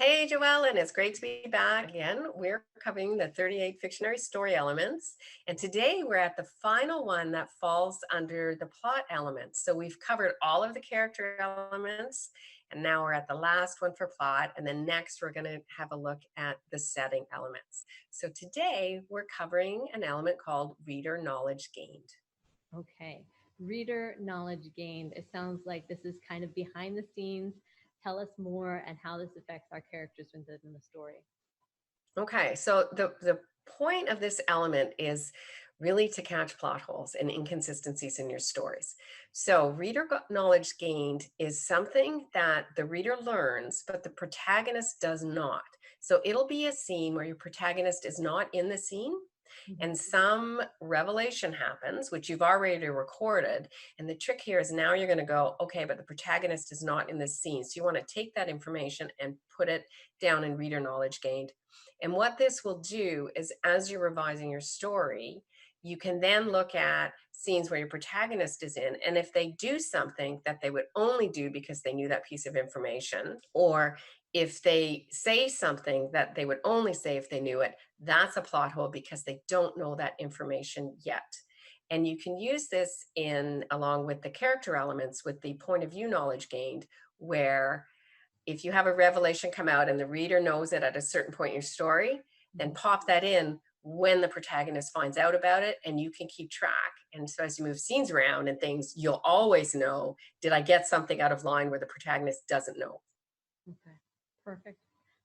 Hey, Joellen, it's great to be back again. We're covering the 38 fictionary story elements, and today we're at the final one that falls under the plot elements. So we've covered all of the character elements, and now we're at the last one for plot, and then next we're going to have a look at the setting elements. So today we're covering an element called reader knowledge gained. Okay. Reader knowledge gained. It sounds like this is kind of behind the scenes. Tell us more and how this affects our characters within the story. Okay, so the point of this element is really to catch plot holes and inconsistencies in your stories. So knowledge gained is something that the reader learns, but the protagonist does not. So it'll be a scene where your protagonist is not in the scene, Mhm. and some revelation happens, which you've already recorded. And the trick here is now you're going to go, okay, but the protagonist is not in this scene. So you want to take that information and put it down in reader knowledge gained. And what this will do is, as you're revising your story, you can then look at scenes where your protagonist is in. And if they do something that they would only do because they knew that piece of information, or if they say something that they would only say if they knew it, that's a plot hole because they don't know that information yet. And you can use this in along with the character elements with the point of view knowledge gained, where if you have a revelation come out and the reader knows it at a certain point in your story, then Mhm. pop that in when the protagonist finds out about it and you can keep track. And so as you move scenes around and things, you'll always know, did I get something out of line where the protagonist doesn't know? Okay. Perfect.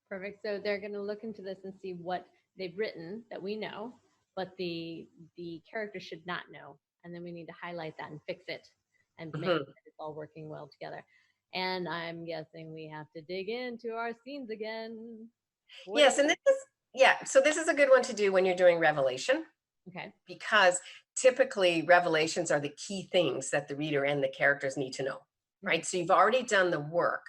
Perfect. So they're going to look into this and see what they've written that we know, but the character should not know, and then we need to highlight that and fix it and make sure Mhm. that it's all working well together. And I'm guessing we have to dig into our scenes again. What do Yes, you? and this is yeah, so this is a good one to do when you're doing revelation Okay. because typically revelations are the key things that the reader and the characters need to know, Mhm. right? So you've already done the work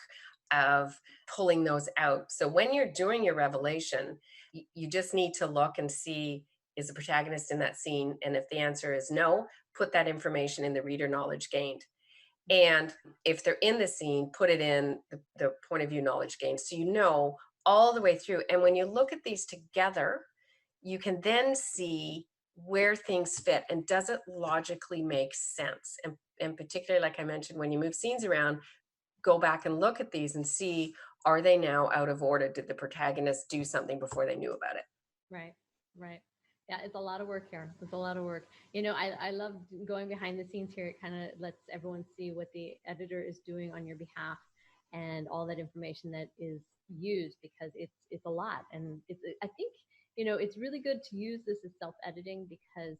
of pulling those out. So when you're doing your revelation, you just need to look and see, is the protagonist in that scene? And if the answer is no, put that information in the reader knowledge gained. And if they're in the scene, put it in the point of view knowledge gained. So you know all the way through. And when you look at these together, you can then see where things fit and does it logically make sense. And particularly, like I mentioned, when you move scenes around, go back and look at these and see, are they now out of order? Did the protagonist do something before they knew about it? Right, right. Yeah, it's a lot of work here. It's a lot of work. I love going behind the scenes here. It kind of lets everyone see what the editor is doing on your behalf and all that information that is used because it's a lot. And I think, it's really good to use this as self-editing because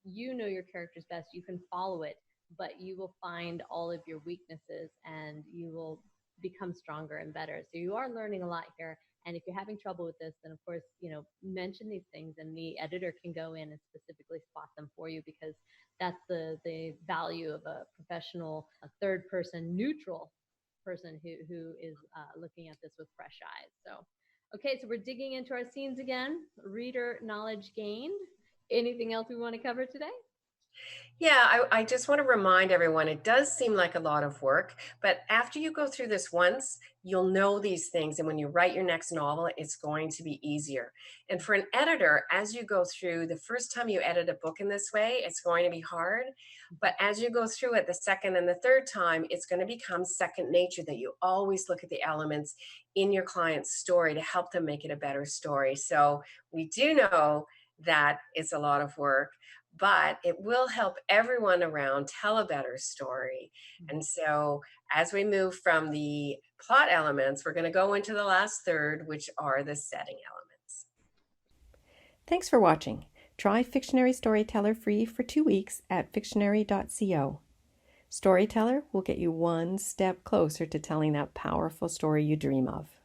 you know your characters best. You can follow it, but you will find all of your weaknesses and you will become stronger and better. So you are learning a lot here. And if you're having trouble with this, then of course, mention these things and the editor can go in and specifically spot them for you because that's the value of a professional, a third person, neutral person who is looking at this with fresh eyes. So, okay, so we're digging into our scenes again. Reader knowledge gained. Anything else we want to cover today? Yeah, I just want to remind everyone it does seem like a lot of work, but after you go through this once, you'll know these things. And when you write your next novel, it's going to be easier. And for an editor, as you go through, the first time you edit a book in this way, it's going to be hard. But as you go through it the second and the third time, it's going to become second nature that you always look at the elements in your client's story to help them make it a better story. So we do know that it's a lot of work, but it will help everyone around tell a better story. And so, as we move from the plot elements, we're going to go into the last third, which are the setting elements. Thanks for watching. Try Fictionary Storyteller free for 2 weeks at fictionary.co. Storyteller will get you one step closer to telling that powerful story you dream of.